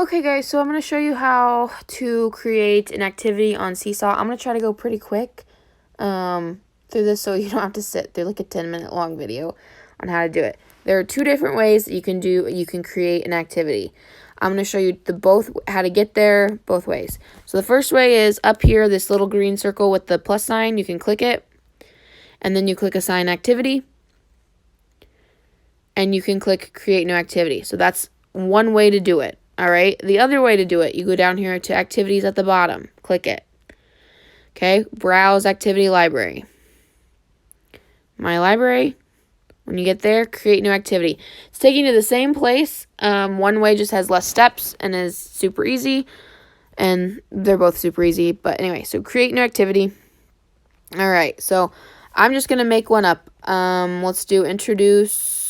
Okay guys, so I'm going to show you how to create an activity on Seesaw. I'm going to try to go pretty quick through this so you don't have to sit through like a 10-minute long video on how to do it. There are two different ways that you can create an activity. I'm going to show you how to get there both ways. So the first way is up here, this little green circle with the plus sign. You can click it and then you click assign activity and you can click create new activity. So that's one way to do it. All right, the other way to do it, you go down here to activities at the bottom, click it. Okay, browse activity library. My library, when you get there, create new activity. It's taking you to the same place. One way just has less steps and is super easy, and they're both super easy. But anyway, so create new activity. All right, so I'm just going to make one up. Let's do introduce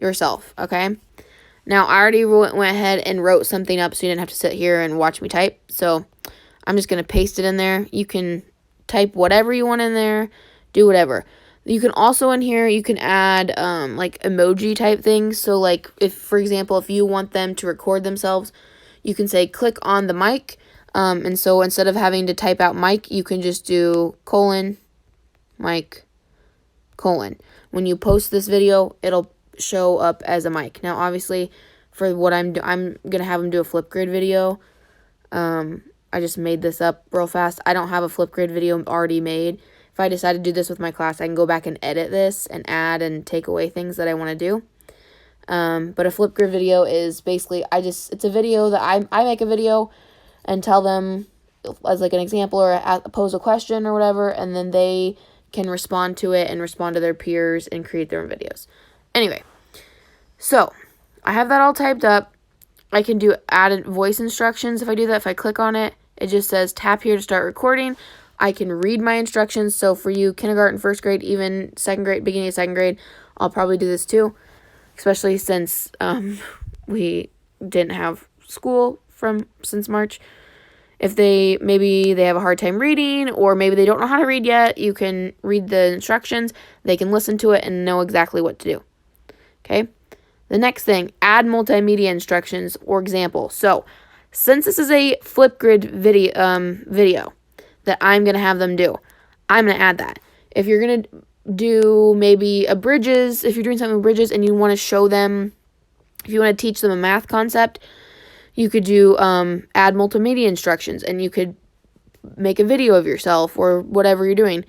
yourself, okay? Now, I already went ahead and wrote something up so you didn't have to sit here and watch me type. So, I'm just going to paste it in there. You can type whatever you want in there. Do whatever. You can also in here, you can add like emoji type things. So, like, if, for example, if you want them to record themselves, you can say click on the mic. And so, instead of having to type out mic, you can just do colon, mic, colon. When you post this video, it'll show up as a mic. Now, obviously, for what I'm going to have them do a Flipgrid video. I just made this up real fast. I don't have a Flipgrid video already made. If I decide to do this with my class, I can go back and edit this and add and take away things that I want to do. But a Flipgrid video is basically, it's a video that I make a video and tell them as like an example or pose a question or whatever, and then they can respond to it and respond to their peers and create their own videos. Anyway, so I have that all typed up. I can do added voice instructions. If I do that, if I click on it, it just says tap here to start recording. I can read my instructions. So for you, kindergarten, first grade, even second grade, beginning of second grade, I'll probably do this too, especially since we didn't have school since March. If maybe they have a hard time reading, or maybe they don't know how to read yet, you can read the instructions. They can listen to it and know exactly what to do. Okay. The next thing, add multimedia instructions or example. So, since this is a Flipgrid video that I'm going to have them do, I'm going to add that. If you're going to do maybe if you're doing something with bridges and you want to show them, if you want to teach them a math concept, you could do add multimedia instructions, and you could make a video of yourself or whatever you're doing.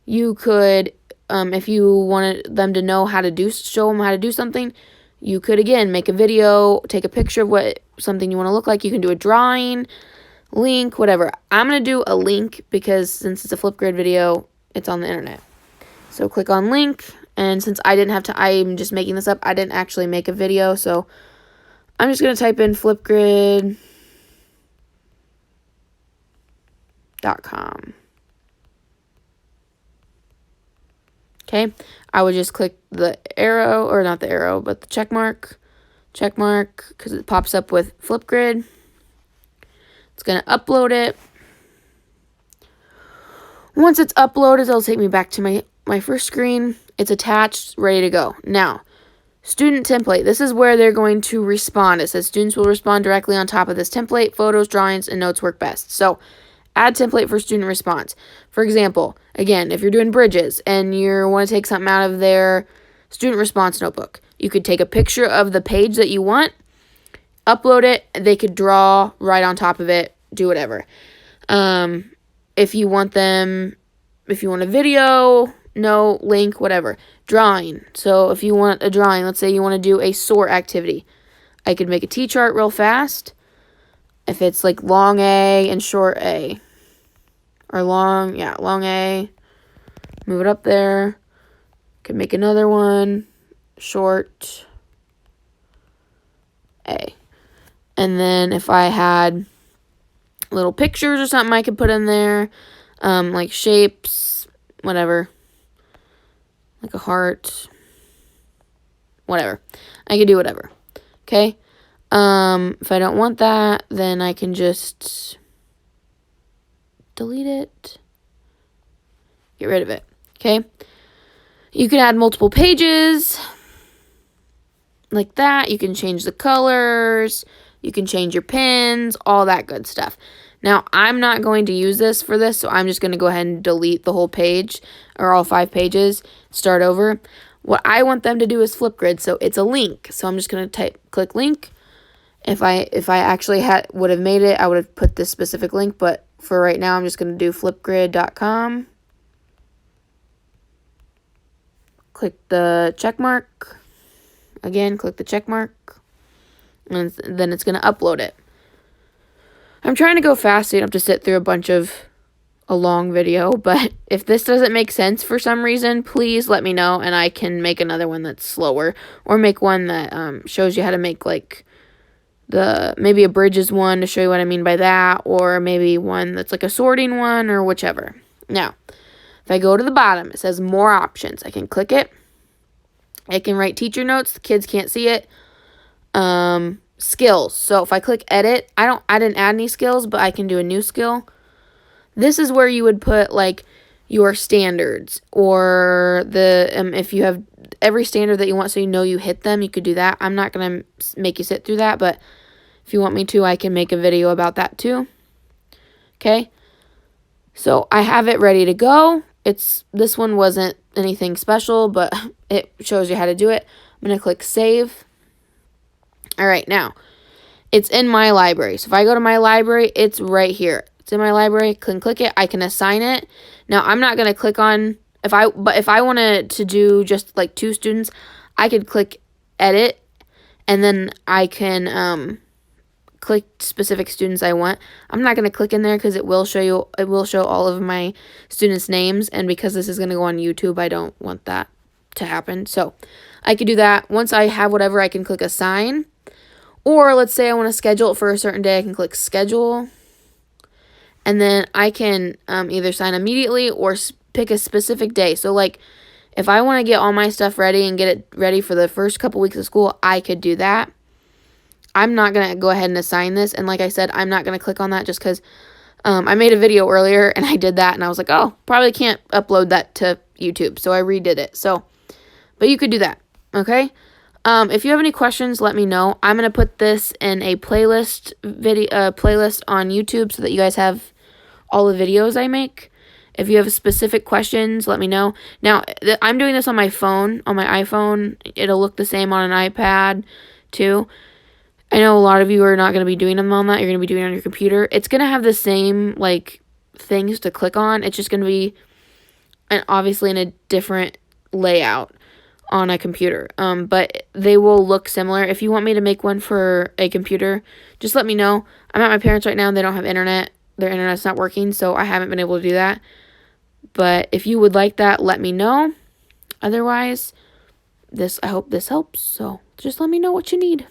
You could, if you wanted them to know show them how to do something, you could, again, make a video, take a picture of something you want to look like. You can do a drawing, link, whatever. I'm going to do a link because since it's a Flipgrid video, it's on the internet. So click on link, and since I'm just making this up, I didn't actually make a video, so I'm just going to type in flipgrid.com. Okay, I would just click the arrow, or not the arrow, but the check mark, because it pops up with Flipgrid. It's going to upload it. Once it's uploaded, it'll take me back to my first screen. It's attached, ready to go. Now, student template. This is where they're going to respond. It says students will respond directly on top of this template. Photos, drawings, and notes work best. So, add template for student response. For example, again, if you're doing bridges and you want to take something out of their student response notebook, you could take a picture of the page that you want, upload it, they could draw right on top of it, do whatever. If you want a video, no, link, whatever. Drawing. So if you want a drawing, let's say you want to do a sort activity, I could make a T-chart real fast. If it's like long A and short A, or long A, move it up there. Could make another one, short A. And then if I had little pictures or something I could put in there, like shapes, whatever, like a heart, whatever. I could do whatever, okay? If I don't want that, then I can just delete it, get rid of it, okay? You can add multiple pages, like that. You can change the colors. You can change your pins, all that good stuff. Now, I'm not going to use this for this, so I'm just going to go ahead and delete the whole page, or all 5 pages, start over. What I want them to do is Flipgrid, so it's a link. So I'm just going to click link. If I actually would have made it, I would have put this specific link, but for right now, I'm just going to do flipgrid.com. Click the check mark. Again, click the check mark. And then it's going to upload it. I'm trying to go fast so you don't have to sit through a long video, but if this doesn't make sense for some reason, please let me know, and I can make another one that's slower, or make one that shows you how to make, like, maybe a bridges one to show you what I mean by that, or maybe one that's like a sorting one, or whichever. Now, if I go to the bottom, it says more options. I can click it. I can write teacher notes. The kids can't see it. Skills. So if I click edit, I didn't add any skills, but I can do a new skill. This is where you would put like your standards, or if you have every standard that you want so you know you hit them, you could do that. I'm not going to make you sit through that, but if you want me to, I can make a video about that too. Okay. So I have it ready to go. This one wasn't anything special, but it shows you how to do it. I'm going to click save. All right, now it's in my library. So if I go to my library, it's right here. It's in my library. Click it. I can assign it. Now I'm not going to click on if I wanted to do just like 2 students, I could click edit, and then I can click specific students I want. I'm not going to click in there because it will show all of my students' names, and because this is going to go on YouTube, I don't want that to happen. So I could do that. Once I have whatever, I can click assign. Or let's say I want to schedule it for a certain day, I can click schedule. And then I can either sign immediately or pick a specific day. So like if I want to get all my stuff ready and get it ready for the first couple weeks of school, I could do that. I'm not going to go ahead and assign this. And like I said, I'm not going to click on that just because I made a video earlier and I did that. And I was like, oh, probably can't upload that to YouTube. So I redid it. So, but you could do that. Okay. If you have any questions, let me know. I'm going to put this in a playlist on YouTube so that you guys have all the videos I make. If you have specific questions, let me know. Now, I'm doing this on my phone, on my iPhone. It'll look the same on an iPad too. I know a lot of you are not going to be doing them on that. You're going to be doing it on your computer. It's going to have the same like things to click on. It's just going to be obviously in a different layout on a computer, but they will look similar. If you want me to make one for a computer, just let me know. I'm at my parents' right now, and they don't have internet. Their internet's not working, so I haven't been able to do that. But if you would like that, let me know. Otherwise, I hope this helps, so just let me know what you need.